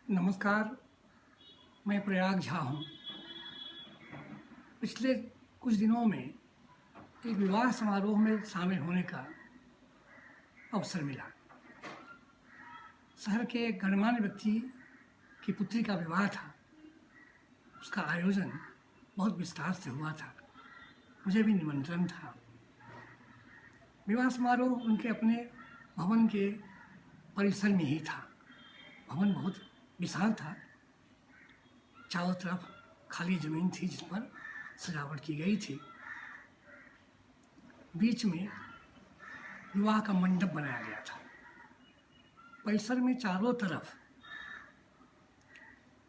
नमस्कार, मैं प्रयाग झा हूँ। पिछले कुछ दिनों में एक विवाह समारोह में शामिल होने का अवसर मिला। शहर के एक गणमान्य व्यक्ति की पुत्री का विवाह था। उसका आयोजन बहुत विस्तार से हुआ था। मुझे भी निमंत्रण था। विवाह समारोह उनके अपने भवन के परिसर में ही था। भवन बहुत विशाल था। चारों तरफ खाली ज़मीन थी जिस पर सजावट की गई थी। बीच में विवाह का मंडप बनाया गया था। परिसर में चारों तरफ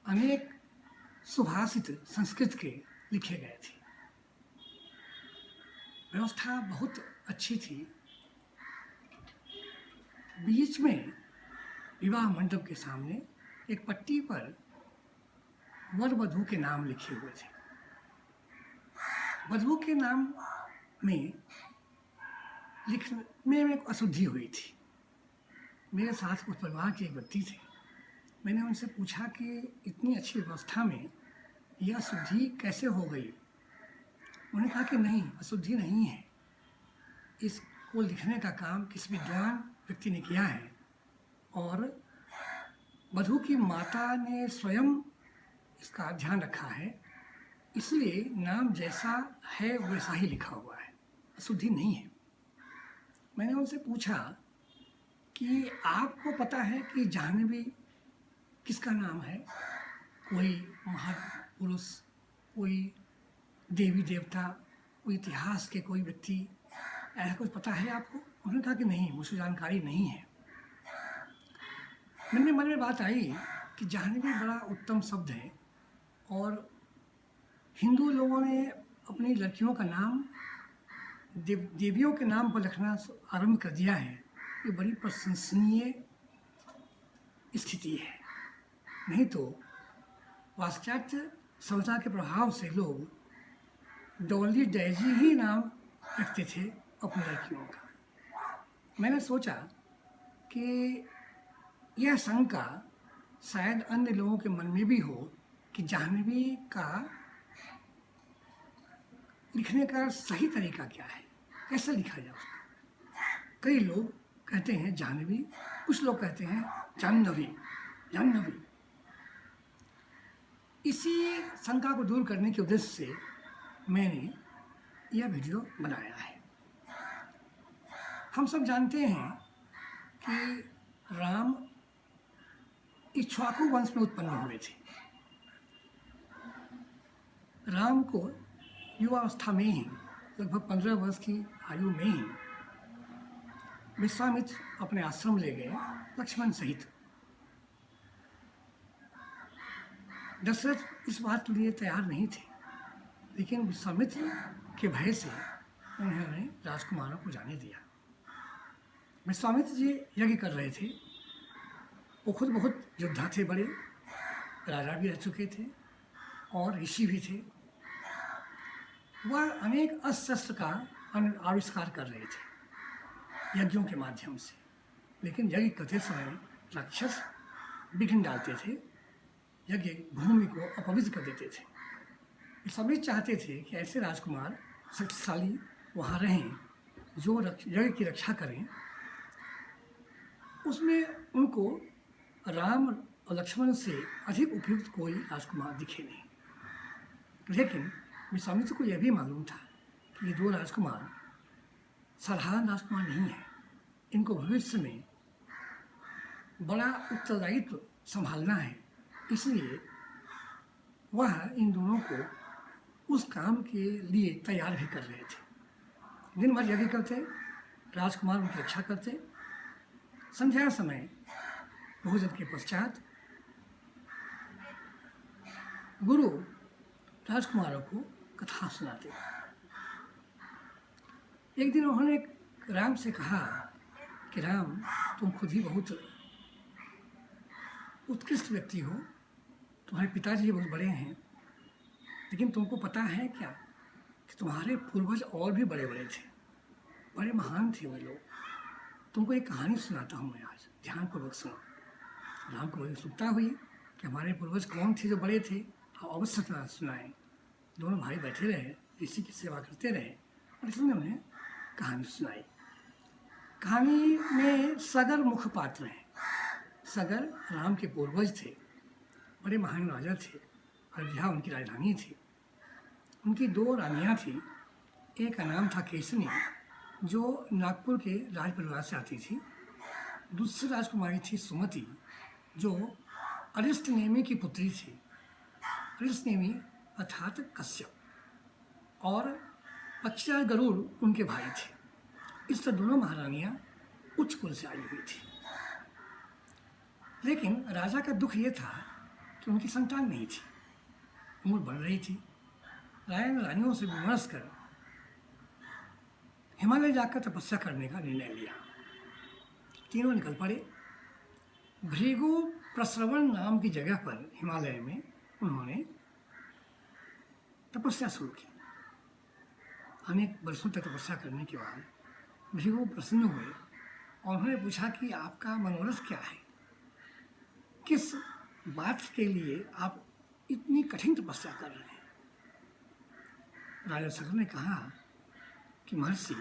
अनेक सुभाषित संस्कृत के लिखे गए थे। व्यवस्था बहुत अच्छी थी। बीच में विवाह मंडप के सामने एक पट्टी पर वर वधू के नाम लिखे हुए थे। वधू के नाम में लिखने में अशुद्धि हुई थी। मेरे साथ उस परिवार के एक व्यक्ति थे। मैंने उनसे पूछा कि इतनी अच्छी व्यवस्था में यह अशुद्धि कैसे हो गई। उन्होंने कहा कि नहीं, अशुद्धि नहीं है। इसको लिखने का काम किसी विद्वान व्यक्ति ने किया है और वधू की माता ने स्वयं इसका ध्यान रखा है, इसलिए नाम जैसा है वैसा ही लिखा हुआ है, अशुद्धि नहीं है। मैंने उनसे पूछा कि आपको पता है कि जाह्नवी किसका नाम है? कोई महापुरुष, कोई देवी देवता, कोई इतिहास के कोई व्यक्ति, ऐसा कुछ पता है आपको? उन्होंने कहा कि नहीं, मुझे जानकारी नहीं है। मेरे मन में बात आई कि जाह्नवी बड़ा उत्तम शब्द है और हिंदू लोगों ने अपनी लड़कियों का नाम देवियों के नाम पर रखना आरंभ कर दिया है। ये बड़ी प्रशंसनीय स्थिति है। नहीं तो पाश्चात्य सभ्यता के प्रभाव से लोग डॉली डेजी ही नाम रखते थे अपनी लड़कियों का। मैंने सोचा कि यह शंका शायद अन्य लोगों के मन में भी हो कि जाह्नवी का लिखने का सही तरीका क्या है, कैसे लिखा जाए उसको। कई लोग कहते हैं जाह्नवी, कुछ लोग कहते हैं जाह्नवी। इसी शंका को दूर करने के उद्देश्य से मैंने यह वीडियो बनाया है। हम सब जानते हैं कि राम इक्ष्वाकु वंश में उत्पन्न हुए थे। राम को युवावस्था में ही, लगभग 15 वर्ष की आयु में ही विश्वामित्र अपने आश्रम ले गए लक्ष्मण सहित। दशरथ इस बात के लिए तैयार नहीं थे, लेकिन विश्वामित्र के भय से उन्होंने राजकुमारों को जाने दिया। विश्वामित्र जी यज्ञ कर रहे थे। वो खुद बहुत योद्धा थे, बड़े राजा भी रह चुके थे और ऋषि भी थे। वह अनेक अस्त्र का आविष्कार कर रहे थे यज्ञों के माध्यम से, लेकिन यज्ञ करते समय राक्षस विघ्न डालते थे, यज्ञ भूमि को अपवित्र कर देते थे। सभी चाहते थे कि ऐसे राजकुमार शक्तिशाली वहाँ रहें जो यज्ञ की रक्षा करें। उसमें उनको राम और लक्ष्मण से अधिक उपयुक्त कोई राजकुमार दिखे नहीं। लेकिन विश्वामित्र को यह भी मालूम था कि ये दो राजकुमार साधारण राजकुमार नहीं हैं। इनको भविष्य में बड़ा उत्तरदायित्व संभालना है, इसलिए वह इन दोनों को उस काम के लिए तैयार भी कर रहे थे। दिन भर यज्ञ करते, राजकुमार उनकी रक्षा करते। संध्या समय भोजन के पश्चात गुरु राजकुमारों को कथा सुनाते। एक दिन उन्होंने राम से कहा कि राम, तुम खुद ही बहुत उत्कृष्ट व्यक्ति हो, तुम्हारे पिताजी बहुत बड़े हैं, लेकिन तुमको पता है क्या कि तुम्हारे पूर्वज और भी बड़े बड़े थे, बड़े महान थे वे लोग। तुमको एक कहानी सुनाता हूँ मैं आज, ध्यानपूर्वक सुनो। राम को बड़ी उत्सुकता हुई। कि हमारे पूर्वज कौन थे जो बड़े थे, आप अवश्य सुनाएं। दोनों भाई बैठे रहे, ऋषि की सेवा करते रहे और इसने उन्हें कहानी सुनाई। कहानी में सगर मुख्य पात्र हैं। सगर राम के पूर्वज थे, बड़े महान राजा थे। अयोध्या उनकी राजधानी थी। उनकी 2 रानियाँ थीं। एक का नाम था केसनी, जो नागपुर के राज परिवार से आती थी। दूसरी राजकुमारी थी सुमति, जो अरिष्टनेमि की पुत्री थी। अरिष्टनेमि अर्थात कश्यप, और पक्षिया गरुड़ उनके भाई थे। इस तरह दोनों महारानियाँ उच्च कुल से आई हुई थी। लेकिन राजा का दुख ये था कि उनकी संतान नहीं थी, उम्र बढ़ रही थी। राजा ने रानियों से विमर्श कर हिमालय जाकर तपस्या करने का निर्णय लिया। तीनों निकल पड़े। भृगु प्रश्रवण नाम की जगह पर हिमालय में उन्होंने तपस्या शुरू की। अनेक वर्षों तक तपस्या करने के बाद भृगु प्रसन्न हुए और उन्होंने पूछा कि आपका मनोरथ क्या है, किस बात के लिए आप इतनी कठिन तपस्या कर रहे हैं। राजा सगर ने कहा कि महर्षि,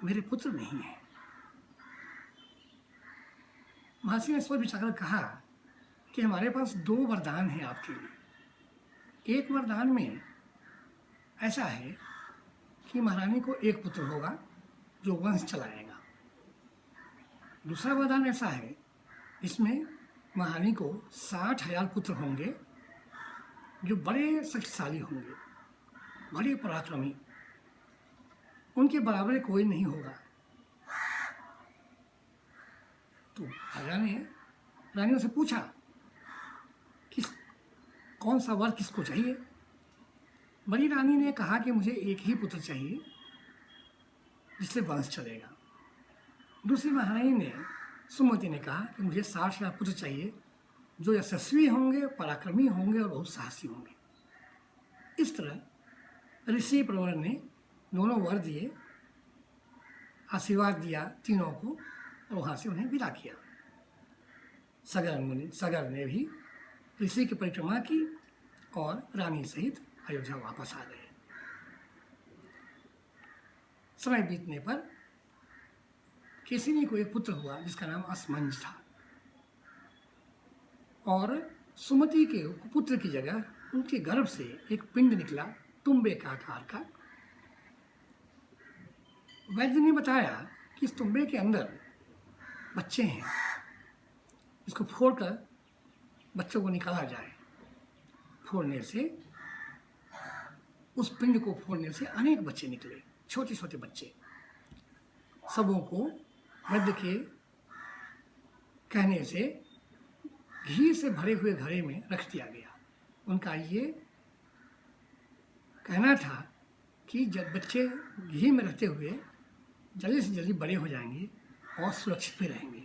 मेरे पुत्र नहीं है। महर्षि ने सोच विचार कर कहा कि हमारे पास 2 वरदान हैं आपके लिए। एक वरदान में ऐसा है कि महारानी को एक पुत्र होगा जो वंश चलाएगा। दूसरा वरदान ऐसा है, इसमें महारानी को 60,000 पुत्र होंगे जो बड़े शक्तिशाली होंगे, बड़े पराक्रमी, उनके बराबर कोई नहीं होगा। तो राजा ने रानियों से पूछा कि कौन सा वर किसको चाहिए। बड़ी रानी ने कहा कि मुझे एक ही पुत्र चाहिए जिससे वंश चलेगा। दूसरी महारानी ने सुमति ने कहा कि मुझे 60,000 पुत्र चाहिए जो यशस्वी होंगे, पराक्रमी होंगे और बहुत साहसी होंगे। इस तरह ऋषि प्रवर ने दोनों वर दिए, आशीर्वाद दिया तीनों को और वहाँ से उन्हें विदा किया। सगर ने भी ऋषि की परिक्रमा की और रानी सहित अयोध्या वापस आ गए। समय बीतने पर केसिनी को एक पुत्र हुआ जिसका नाम असमंज था, और सुमति के पुत्र की जगह उनके गर्भ से एक पिंड निकला तुम्बे का आकार का। वैद्य ने बताया कि इस तुम्बे के अंदर बच्चे हैं, इसको फोड़कर बच्चों को निकाला जाए। फोड़ने से, उस पिंड को फोड़ने से अनेक बच्चे निकले, छोटे छोटे बच्चे। सबों को वैद्य के कहने से घी से भरे हुए घड़े में रख दिया गया। उनका ये कहना था कि जब बच्चे घी में रहते हुए जल्दी से जल्दी बड़े हो जाएंगे और सुरक्षित भी रहेंगे।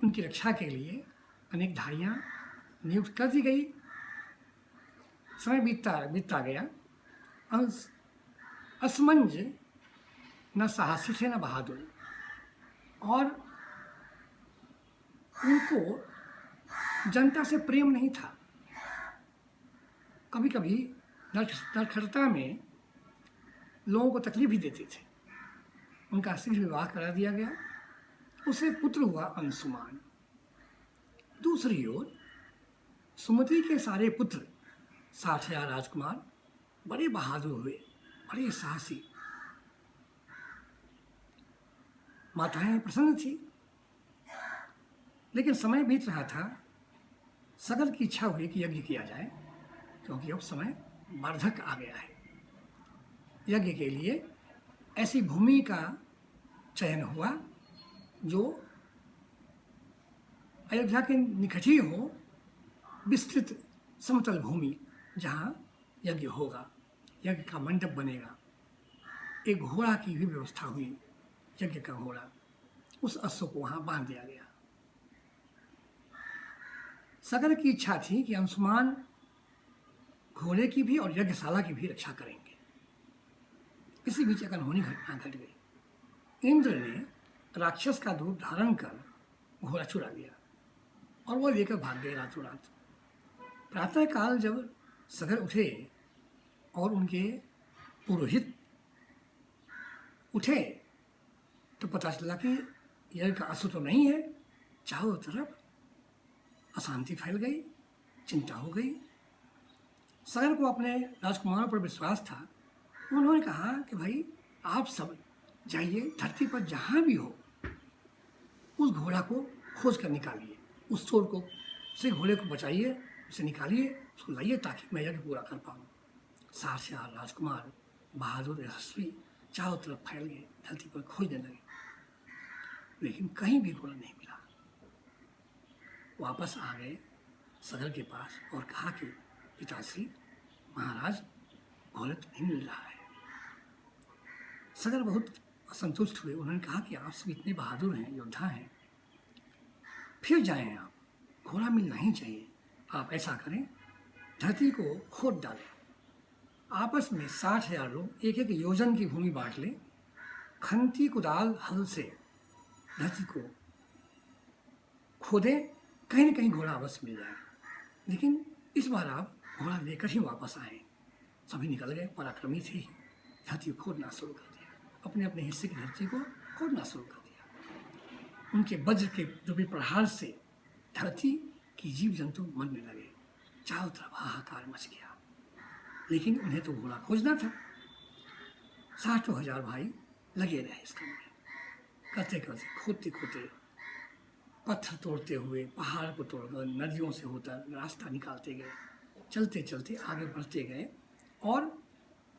उनकी रक्षा के लिए अनेक धारियाँ नियुक्त कर दी गई। समय बीतता गया। असमंज न साहसी थे न बहादुर, और उनको जनता से प्रेम नहीं था। कभी कभी नरखटता में लोगों को तकलीफ भी देते थे। उनका शीघ्र विवाह करा दिया गया। उसे पुत्र हुआ अंशुमान। दूसरी ओर सुमति के सारे पुत्र 60,000 राजकुमार बड़े बहादुर हुए, बड़े साहसी। माताएं प्रसन्न थी। लेकिन समय बीत रहा था। सगर की इच्छा हुई कि यज्ञ किया जाए, क्योंकि अब समय वार्धक आ गया है। यज्ञ के लिए ऐसी भूमि का चयन हुआ जो अयोध्या के निकट ही हो, विस्तृत समतल भूमि जहाँ यज्ञ होगा, यज्ञ का मंडप बनेगा। एक घोड़ा की भी व्यवस्था हुई, यज्ञ का घोड़ा। उस अश्व को वहाँ बांध दिया गया। सगर की इच्छा थी कि अंशुमान घोड़े की भी और यज्ञशाला की भी रक्षा करेंगे। इसी बीच एक अनहोनी घटना घट गई। इंद्र ने राक्षस का रूप धारण कर घोड़ा चुरा लिया और वो लेकर भाग गए रातों रात। प्रातःकाल जब सगर उठे और उनके पुरोहित उठे तो पता चला कि यज्ञ का असर तो नहीं है। चारों तरफ अशांति फैल गई, चिंता हो गई। सगर को अपने राजकुमारों पर विश्वास था। उन्होंने कहा कि भाई आप सब जाइए, धरती पर जहाँ भी हो उस घोड़ा को खोज कर निकालिए, उस चोर को से घोड़े को बचाइए, उसे निकालिए, उसको लाइए ताकि मैं यज्ञ पूरा कर पाऊँ। 60 राजकुमार बहादुर यशस्वी चारों तरफ फैल गए, धरती पर खोजने लगे, लेकिन कहीं भी घोड़ा नहीं मिला। वापस आ गए सगर के पास और कहा कि पिताश्री महाराज घोड़ा तो नहीं मिल रहा है। सगर बहुत असंतुष्ट हुए। उन्होंने कहा कि आप सब इतने बहादुर हैं, योद्धा हैं, फिर जाएं आप, घोड़ा मिलना ही चाहिए। आप ऐसा करें, धरती को खोद डालें, आपस में 60,000 लोग एक एक योजन की भूमि बांट लें, खंती कुदाल हल से धरती को खोदें, कहीं न कहीं घोड़ा अवश्य मिल जाएगा। लेकिन इस बार आप घोड़ा लेकर ही वापस आए। सभी निकल गए, पराक्रमी थे, धरती को खोदना शुरू कर दिया, अपने अपने हिस्से की धरती को खोदना शुरू कर दिया। उनके वज्र के जो भी प्रहार से धरती की जीव जंतु मरने लगे, चारों तरफ हाहाकार मच गया। लेकिन उन्हें तो घोड़ा खोजना था। 60,000 भाई लगे रहे इस काम में, करते करते, खोदते खोदते, पत्थर तोड़ते हुए, पहाड़ को तोड़कर, नदियों से होता रास्ता निकालते गए, चलते चलते आगे बढ़ते गए और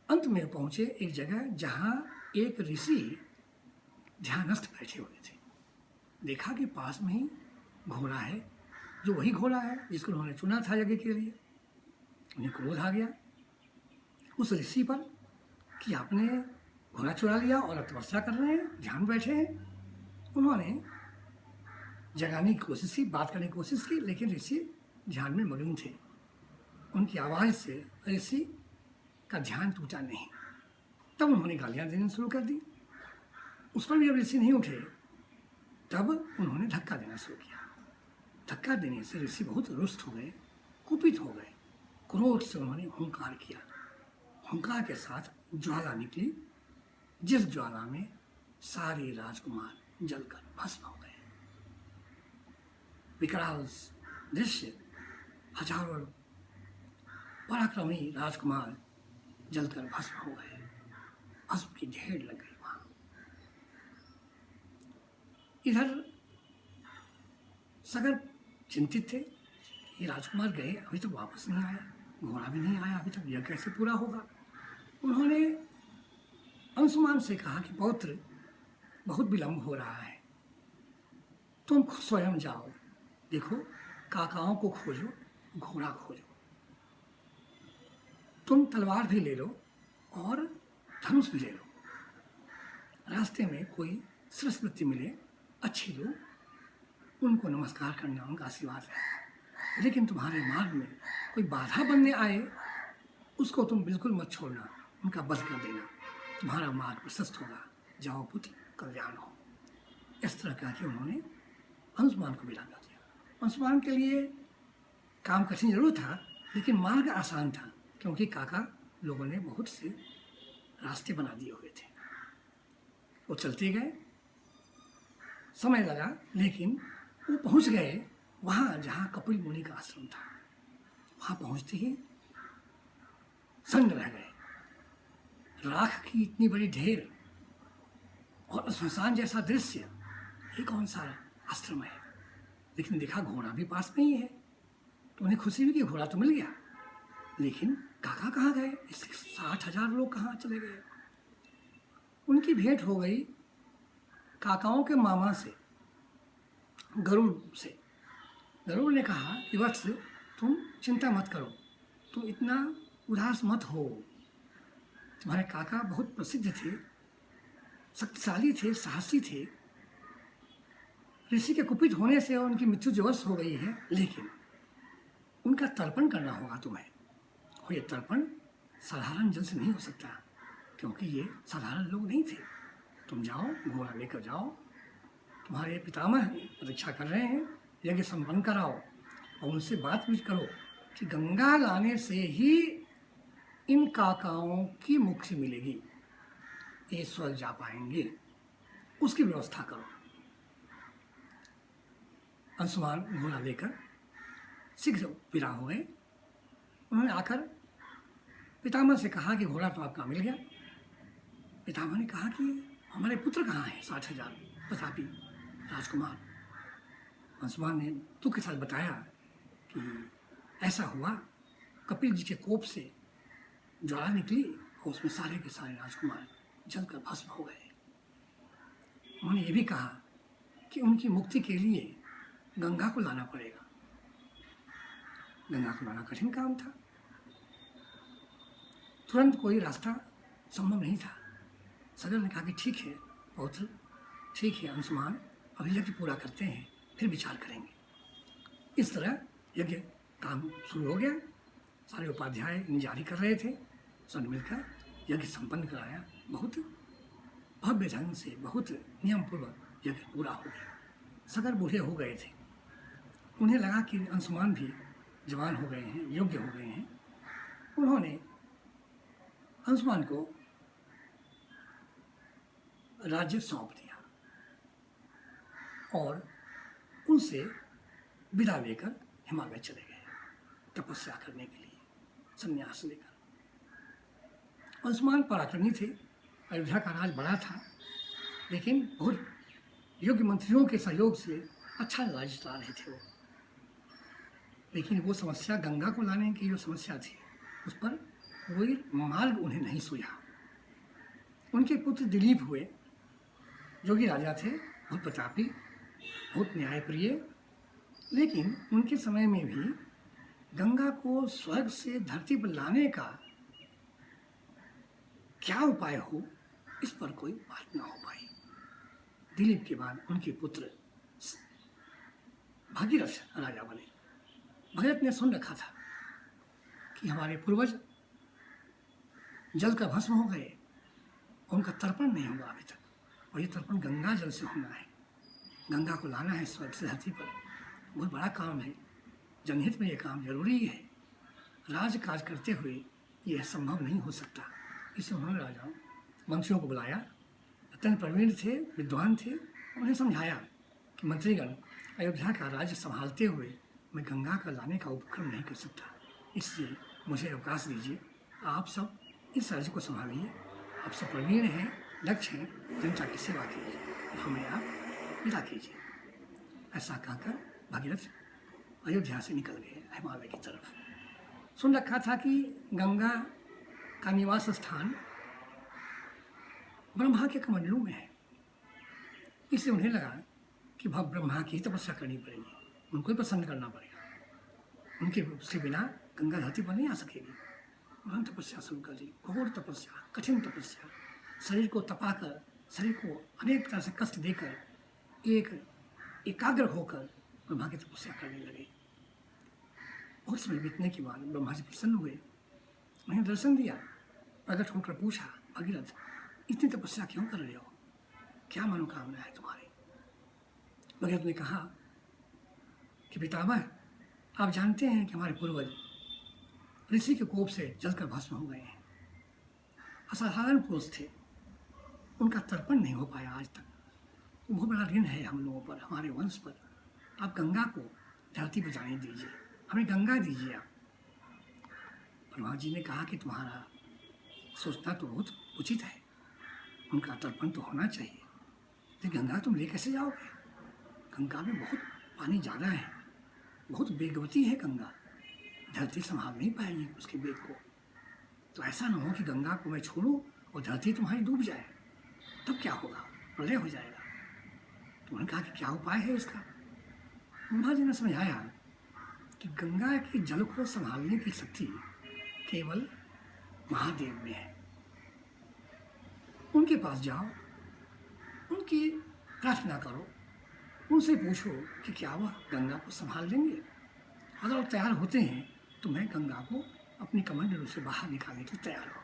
अंत में पहुँचे एक जगह जहाँ एक ऋषि ध्यानस्थ बैठे हुए थे। देखा कि पास में ही घोड़ा है, जो वही घोड़ा है जिसको उन्होंने चुना था यज्ञ के लिए। उन्हें क्रोध आ गया उस ऋषि पर कि आपने घोड़ा चुरा लिया और अब तपस्या कर रहे हैं, ध्यान बैठे हैं। उन्होंने जगाने की कोशिश की, बात करने की कोशिश की, लेकिन ऋषि ध्यान में मग्न थे। उनकी आवाज़ से ऋषि का ध्यान टूटा नहीं। तब उन्होंने गालियाँ देनी शुरू कर दी। उस पर भी जब ऋषि नहीं उठे तब उन्होंने धक्का देना शुरू किया। धक्का देने से ऋषि बहुत रुष्ट हो गए, कुपित हो गए। क्रोध से उन्होंने हुंकार किया। हुंकार के साथ ज्वाला निकली, जिस ज्वाला में सारे राजकुमार जलकर भस्म हो गए। विकराल दृश्य, हजारों पराक्रमी राजकुमार जलकर भस्म हो गए, भस्म की ढेर लग गई वहां। इधर सगर चिंतित थे, ये राजकुमार गए, अभी तक वापस नहीं आया, घोड़ा भी नहीं आया, अभी तक यह कैसे पूरा होगा। उन्होंने अंशुमान से कहा कि पौत्र, बहुत विलंब हो रहा है, तुम स्वयं जाओ, देखो काकाओं को खोजो, घोड़ा खोजो, तुम तलवार भी ले लो और धनुष भी ले लो। रास्ते में कोई सरस्वती मिले, अच्छे लोग, उनको नमस्कार करना, उनका आशीर्वाद लेना। लेकिन तुम्हारे मार्ग में कोई बाधा बनने आए, उसको तुम बिल्कुल मत छोड़ना, उनका वध कर देना, तुम्हारा मार्ग प्रशस्त होगा, जाओ पुत्र, कल्याण हो। इस तरह कह के उन्होंने अंशुमान को विदा कर दिया। अंशुमान के लिए काम कठिन जरूर था, लेकिन मार्ग आसान था, क्योंकि काका लोगों ने बहुत से रास्ते बना दिए हुए थे। वो चलते गए, समय लगा, लेकिन वो पहुंच गए वहाँ जहाँ कपिल मुनि का आश्रम था। वहाँ पहुँचते ही सन्न रह गए। राख की इतनी बड़ी ढेर और श्मशान जैसा दृश्य, ये कौन सा आश्रम है। लेकिन देखा घोड़ा भी पास में ही है, तो उन्हें खुशी हुई कि घोड़ा तो मिल गया। लेकिन काका कहाँ गए, इसके 60,000 लोग कहाँ चले गए। उनकी भेंट हो गई काकाओं के मामा से, गरुड़ से। गरुड़ ने कहा कि वत्स, तुम चिंता मत करो, तुम इतना उदास मत हो। तुम्हारे काका बहुत प्रसिद्ध थे, शक्तिशाली थे, साहसी थे। ऋषि के कुपित होने से उनकी मृत्यु दिवस हो गई है, लेकिन उनका तर्पण करना होगा तुम्हें। और ये तर्पण साधारण जल से नहीं हो सकता, क्योंकि ये साधारण लोग नहीं थे। तुम जाओ, घोड़ा लेकर जाओ, तुम्हारे पितामह प्रतीक्षा कर रहे हैं, यज्ञ संपन्न कराओ और उनसे बात भी करो कि गंगा लाने से ही इन काकाओं की मुक्ति मिलेगी, ये स्वर्ग जा पाएंगे, उसकी व्यवस्था करो। अंशुमान घोड़ा लेकर शीघ्र विदा हो गए। उन्होंने आकर पितामह से कहा कि घोड़ा तो आपका मिल गया। पितामह ने कहा कि हमारे पुत्र कहाँ हैं 60,000 प्रतापी राजकुमार। अंशुमान ने दुख के साथ बताया कि ऐसा हुआ, कपिल जी के कोप से ज्वाला निकली और उसमें सारे के सारे राजकुमार जलकर भस्म हो गए। उन्होंने ये भी कहा कि उनकी मुक्ति के लिए गंगा को लाना पड़ेगा। गंगा को लाना कठिन काम था, तुरंत कोई रास्ता संभव नहीं था। सगर ने कहा कि ठीक है पौत्र, ठीक है अंशुमान, अभी यज्ञ पूरा करते हैं फिर विचार करेंगे। इस तरह यज्ञ काम शुरू हो गया। सारे उपाध्याय जारी कर रहे थे, सब मिलकर यज्ञ संपन्न कराया। बहुत भव्य ढंग से, बहुत नियम पूर्वक यज्ञ पूरा हो गया। सगर बूढ़े हो गए थे, उन्हें लगा कि अंशुमान भी जवान हो गए हैं, योग्य हो गए हैं। उन्होंने अंशुमान को राज्य सौंप दिया और उनसे विदा लेकर हिमालय चले गए तपस्या करने के लिए, संन्यास लेकर। अंशुमान पराक्रमी थे, अयोध्या का राज बड़ा था, लेकिन बहुत योग्य मंत्रियों के सहयोग से अच्छा राज्य चला रहे थे वो। लेकिन वो समस्या, गंगा को लाने की जो समस्या थी, उस पर कोई मार्ग उन्हें नहीं सूझा। उनके पुत्र दिलीप हुए, जो कि राजा थे, बहुत प्रतापी, बहुत न्यायप्रिय, लेकिन उनके समय में भी गंगा को स्वर्ग से धरती पर लाने का क्या उपाय हो, इस पर कोई बात न हो पाई। दिलीप के बाद उनके पुत्र भागीरथ राजा बने। भगत ने सुन रखा था कि हमारे पूर्वज जल का भस्म हो गए, उनका तर्पण नहीं हुआ अभी तक, और ये तर्पण गंगा जल से होना है। गंगा को लाना है स्वर्ग से धरती पर, बहुत बड़ा काम है, जनहित में ये काम जरूरी है। राजकाज करते हुए यह संभव नहीं हो सकता। इसलिए उन्होंने राजा मंत्रियों को बुलाया, अत्यंत प्रवीण थे, विद्वान थे। उन्हें समझाया कि मंत्रीगण, अयोध्या का राज्य संभालते हुए मैं गंगा का लाने का उपक्रम नहीं कर सकता, इसलिए मुझे अवकाश दीजिए। आप सब इस राज्य को संभालिए, आप सब प्रवीण हैं, दक्ष हैं, जनता की सेवा कीजिए और हमें आप विदा कीजिए। ऐसा कहकर भागीरथ अयोध्या से निकल गए हिमालय की तरफ। सुन रखा था कि गंगा का निवास स्थान ब्रह्मा के कमंडलों में है, इसलिए उन्हें लगा कि भव ब्रह्मा की तपस्या करनी पड़ेगी, उनको ही प्रसन्न करना पड़ेगा, उनके उसके बिना गंगा धरती पर नहीं आ सकेगी। उन्होंने तपस्या शुरू कर दी, घोर तपस्या, कठिन तपस्या, शरीर को तपाकर, शरीर को अनेक तरह से कष्ट देकर एकाग्र होकर ब्रह्मा की तपस्या करने लगे। बहुत समय बीतने के बाद ब्रह्मा जी प्रसन्न हुए, उन्हें दर्शन दिया, प्रकट होकर पूछा, भगीरथ इतनी तपस्या क्यों कर रहे हो, क्या मनोकामना है तुम्हारी? भगीरथ ने कहा कि पितामह, आप जानते हैं कि हमारे पूर्वज ऋषि के कोप से जलकर भस्म हो गए हैं। असाधारण पुरुष थे, उनका तर्पण नहीं हो पाया आज तक। बहुत बड़ा ऋण है हम लोगों पर, हमारे वंश पर। आप गंगा को धरती पर जाने दीजिए, हमें गंगा दीजिए आप। ब्रह्मा जी ने कहा कि तुम्हारा सोचना तो बहुत उचित है, उनका तर्पण तो होना चाहिए, लेकिन गंगा तुम ले कैसे जाओगे? गंगा में बहुत पानी ज़्यादा है, बहुत वेगवती है गंगा, धरती संभाल नहीं पाएगी उसके वेग को। तो ऐसा ना हो कि गंगा को मैं छोड़ूं और धरती तुम्हारी डूब जाए, तब क्या होगा? प्रलय हो जाएगा। तो उन्होंने कहा कि क्या उपाय है इसका? ब्रह्मा जी ने समझाया कि गंगा के जल को संभालने की शक्ति केवल महादेव में है। उनके पास जाओ, उनकी प्रार्थना करो, उनसे पूछो कि क्या वह गंगा को संभाल लेंगे। अगर वो तैयार होते हैं तो मैं गंगा को अपनी कमंडलों से बाहर निकालने के लिए तैयार हूँ।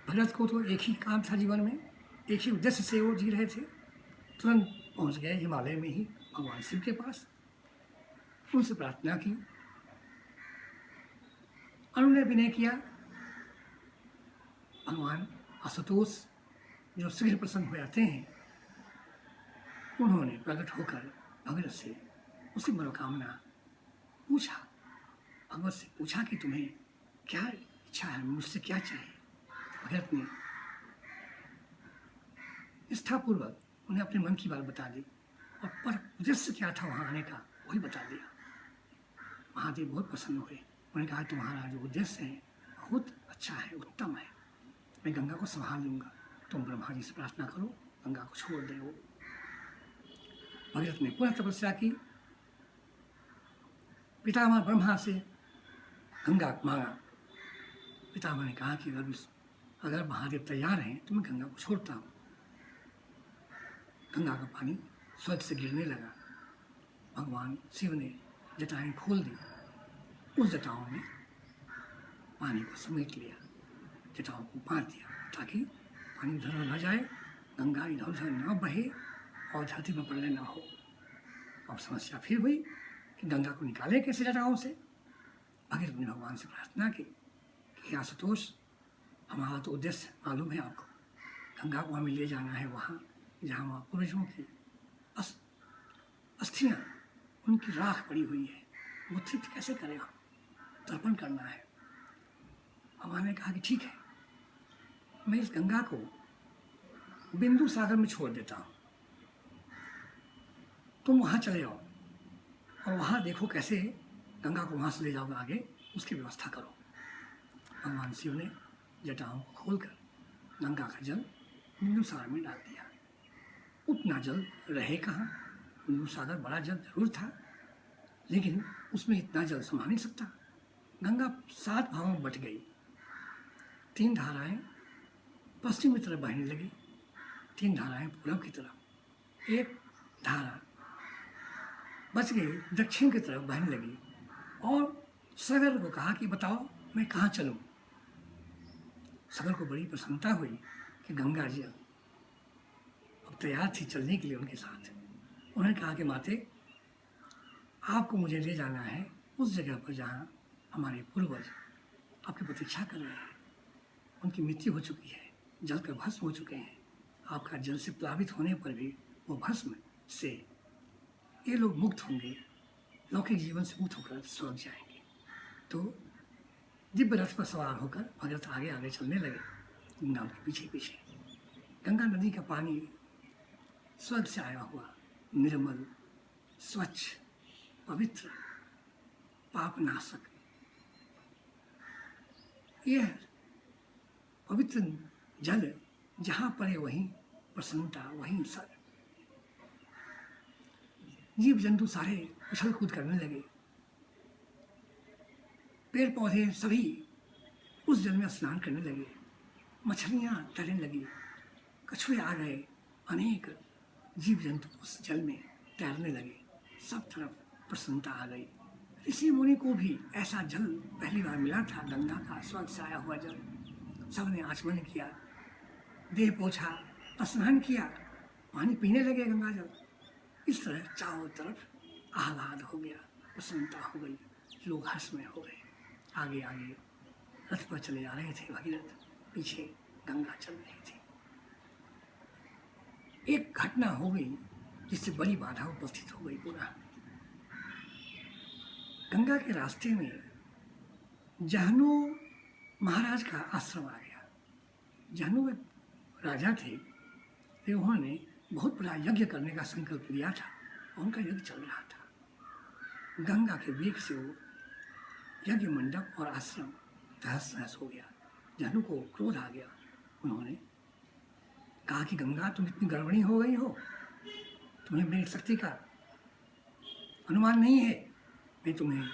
भगत को तो एक ही काम था जीवन में, एक ही उद्देश्य से वो जी रहे थे। तुरंत पहुंच गए हिमालय में ही भगवान शिव के पास, उनसे प्रार्थना की। अनुनय विनय किया। भगवान आशुतोष जो शीघ्र प्रसन्न हो जाते हैं, उन्होंने प्रकट होकर भगवत से उसकी मनोकामना पूछा। भगवत से पूछा कि तुम्हें क्या इच्छा है, मुझसे क्या चाहिए। भगत ने निष्ठापूर्वक उन्हें अपने मन की बात बता दी और पर उद्देश्य क्या था वहाँ आने का वही बता दिया। महादेव बहुत प्रसन्न हुए। उन्होंने कहा तुम्हारा जो उद्देश्य है बहुत अच्छा है, उत्तम है, मैं गंगा को संभाल लूँगा, तुम ब्रह्मा जी से प्रार्थना करो, गंगा को छोड़ दे। वो भगत ने पुनः तपस्या की, पितामह ब्रह्मा से गंगा मांगा। पितामह ने कहा कि अगर महादेव तैयार हैं तो मैं गंगा को छोड़ता हूँ। गंगा का पानी स्वर्ग से गिरने लगा। भगवान शिव ने जटाएं खोल दी, उस जटाओं में पानी को समेट लिया, जटाओं को बांध दिया ताकि पानी इधर न जाए, गंगा इधर उधर न बहे और धरती में प्रलय न हो। अब समस्या फिर हुई कि गंगा को निकाले कैसे जटाओं से। भगत ने भगवान से प्रार्थना की कि आशुतोष, हमारा तो उद्देश्य मालूम है आपको, गंगा को हमें ले जाना है वहाँ जहाँ वहाँ पूर्वजों की अस्थियाँ, उनकी राख पड़ी हुई है, वो तृप्त कैसे करें, हम तर्पण करना है। भगवान ने कहा कि ठीक है, मैं इस गंगा को बिंदु सागर में छोड़ देता हूँ, तुम वहाँ चले जाओ और वहाँ देखो कैसे गंगा को वहाँ से ले जाओगे आगे, उसकी व्यवस्था करो। भगवान शिव ने जटाओं को खोलकर गंगा का जल बिंदु सागर में डाल दिया। उतना जल रहे कहाँ, बिंदु सागर बड़ा जल जरूर था, लेकिन उसमें इतना जल समा नहीं सकता। गंगा 7 भागों में बट गई। 3 धाराएं पश्चिम की तरफ बहने लगी, 3 धाराएं पूर्व की तरफ, एक धारा बच गई दक्षिण की तरफ बहने लगी। और सागर को कहा कि बताओ मैं कहाँ चलूँ। सागर को बड़ी प्रसन्नता हुई कि गंगा जी अब तैयार थी चलने के लिए उनके साथ। उन्होंने कहा कि माते, आपको मुझे ले जाना है उस जगह पर जहाँ हमारे पूर्वज आपकी प्रतीक्षा कर रहे हैं। उनकी मृत्यु हो चुकी है, जल कर भस्म हो चुके हैं, आपका जल से प्लावित होने पर भी वो भस्म से ये लोग मुक्त होंगे, लौकिक जीवन से मुक्त होकर स्वर्ग जाएंगे। तो दिव्य रथ पर सवार होकर भगत आगे आगे चलने लगे, गंगा उनके पीछे पीछे। गंगा नदी का पानी स्वर्ग से आया हुआ, निर्मल, स्वच्छ, पवित्र, पापनाशक, यह पवित्र जल जहाँ पड़े वहीं प्रसन्नता, वहीं सर जीव जंतु सारे उछल कूद करने लगे। पेड़ पौधे सभी उस जल में स्नान करने लगे, मछलियाँ तैरने लगी, कछुए आ गए, अनेक जीव जंतु उस जल में तैरने लगे, सब तरफ प्रसन्नता आ गई। ऋषि मुनि को भी ऐसा जल पहली बार मिला था, गंगा का स्वर्ग से आया हुआ जल। सबने आचमन किया, देह पोछा, स्नान किया, पानी पीने लगे गंगा जल। इस तरह चारों तरफ आह्लाद हो गया, प्रसन्नता हो गई, लोग हर्षमय हो गए। आगे आगे रथ पर चले जा रहे थे भगीरथ, पीछे गंगा चल रही थी। एक घटना हो गई जिससे बड़ी बाधा उपस्थित हो गई पुनः। गंगा के रास्ते में जहनु महाराज का आश्रम आ गया। जहनु एक राजा थे, उन्होंने बहुत बड़ा यज्ञ करने का संकल्प लिया था, उनका यज्ञ चल रहा था। गंगा के वेग से वो यज्ञ मंडप और आश्रम तहस नहस हो गया। जहनु को क्रोध आ गया। उन्होंने कहा कि गंगा, तुम इतनी गड़बड़ी हो गई हो, तुम्हें मेरी शक्ति का अनुमान नहीं है, मैं तुम्हें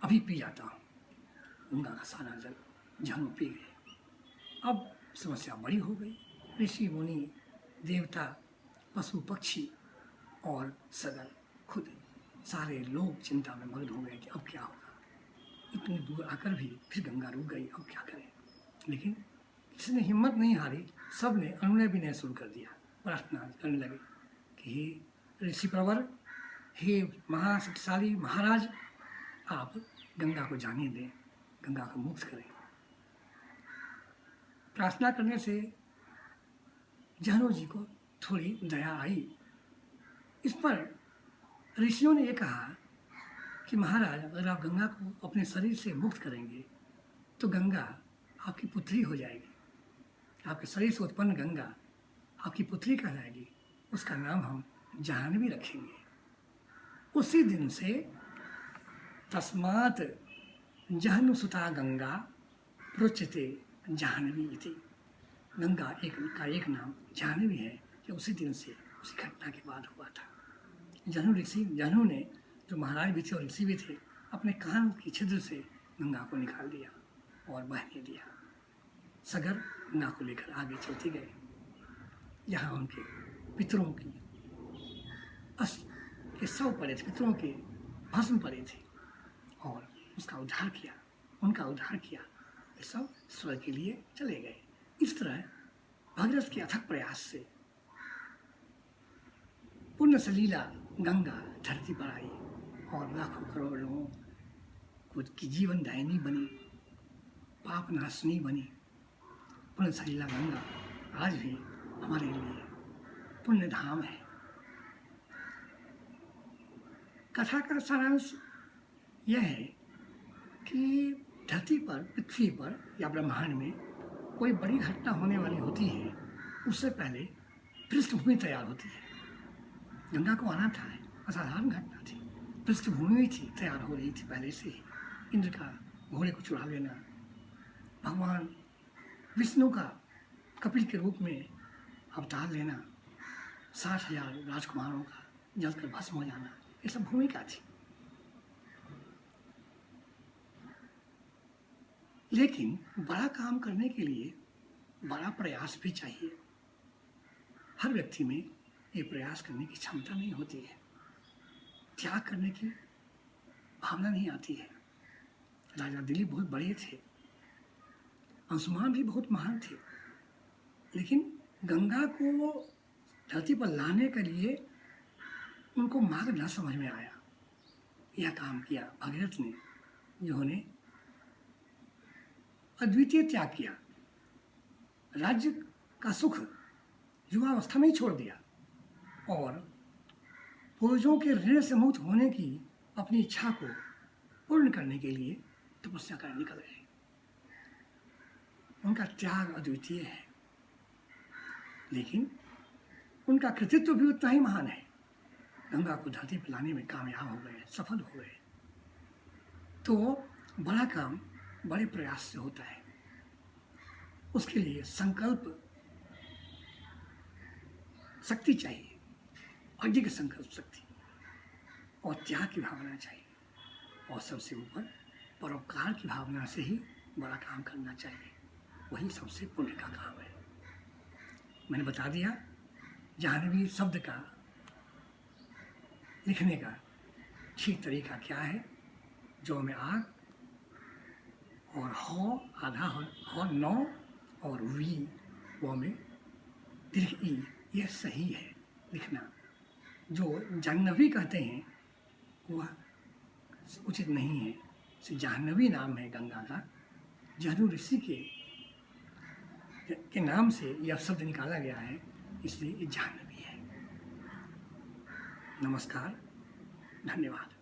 अभी पी जाता हूँ। गंगा का सारा जल जहनु पी गए। अब समस्या बड़ी हो गई। ऋषि मुनि, देवता, पशु पक्षी और सगर खुद सारे लोग चिंता में मग्न हो गए कि अब क्या होगा। इतनी दूर आकर भी फिर गंगा रुक गई, अब क्या करें। लेकिन किसी ने हिम्मत नहीं हारी, सब ने अनुनय विनय शुरू कर दिया, प्रार्थना करने लगे कि हे ऋषि प्रवर, हे महाशक्तिशाली महाराज, आप गंगा को जाने दें, गंगा को मुक्त करें। प्रार्थना करने से जहनु जी को थोड़ी दया आई। इस पर ऋषियों ने ये कहा कि महाराज, अगर आप गंगा को अपने शरीर से मुक्त करेंगे तो गंगा आपकी पुत्री हो जाएगी। आपके शरीर से उत्पन्न गंगा आपकी पुत्री कहलाएगी, उसका नाम हम जाह्नवी रखेंगे। उसी दिन से तस्मात् जह्नुसुता गंगा प्रोच्यते जाह्नवी इति। गंगा एक नाम जाह्नवी है, कि उसी दिन से, उसी घटना के बाद हुआ था। जहनु ने, जो महाराज भी थे और ऋषि भी थे, अपने कान की छिद्र से गंगा को निकाल दिया और बहने दिया। सगर गंगा को लेकर आगे चलते गए। यहाँ उनके पितरों की के शव पड़े थे, पितरों के भस्म पड़े थे, और उसका उद्धार किया, उनका उद्धार किया। ये सब स्वर्ग के लिए चले गए। इस तरह भगीरथ के अथक प्रयास से पुण्य सलीला गंगा धरती पर आई और लाखों करोड़ लोगों को की जीवन दायिनी बनी, पाप नाशनी बनी। पुण्य सलीला गंगा आज भी हमारे लिए पुण्य धाम है। कथा का सारांश यह है कि धरती पर, पृथ्वी पर या ब्रह्मांड में कोई बड़ी घटना होने वाली होती है, उससे पहले पृष्ठभूमि तैयार होती है। गंगा को आना था, असाधारण घटना थी, पृष्ठभूमि थी, तैयार हो रही थी पहले से ही। इंद्र का घोड़े को चुरा लेना, भगवान विष्णु का कपिल के रूप में अवतार लेना, 60,000 राजकुमारों का जलकर भस्म हो जाना, ये सब भूमिका थी। लेकिन बड़ा काम करने के लिए बड़ा प्रयास भी चाहिए। हर व्यक्ति में ये प्रयास करने की क्षमता नहीं होती है, त्याग करने की भावना नहीं आती है। राजा दिलीप बहुत बड़े थे, अंशुमान भी बहुत महान थे, लेकिन गंगा को धरती पर लाने के लिए उनको मार्ग न समझ में आया। यह काम किया भगीरथ ने, जिन्होंने अद्वितीय त्याग किया, राज्य का सुख युवावस्था में ही छोड़ दिया और पूर्वजों के ऋण से मुक्त होने की अपनी इच्छा को पूर्ण करने के लिए तपस्या कर निकल गए। उनका त्याग अद्वितीय है, लेकिन उनका कृतित्व भी उतना ही महान है। गंगा को धरती पर लाने में कामयाब हो गए, सफल हो गए। तो बड़ा काम बड़े प्रयास से होता है, उसके लिए संकल्प शक्ति चाहिए, अधिक संकल्प शक्ति और त्याग की भावना चाहिए, और सबसे ऊपर परोपकार की भावना से ही बड़ा काम करना चाहिए। वही सबसे पुण्य का काम है। मैंने बता दिया जाह्नवी शब्द का लिखने का ठीक तरीका क्या है। जो में आग और हो आधा हो नौ और वी वो में दीर्घ ई, यह सही है लिखना। जो जाह्नवी कहते हैं वह उचित नहीं है। जाह्नवी नाम है गंगा का, जहनु ऋषि के नाम से यह शब्द निकाला गया है, इसलिए ये जाह्नवी है। नमस्कार, धन्यवाद।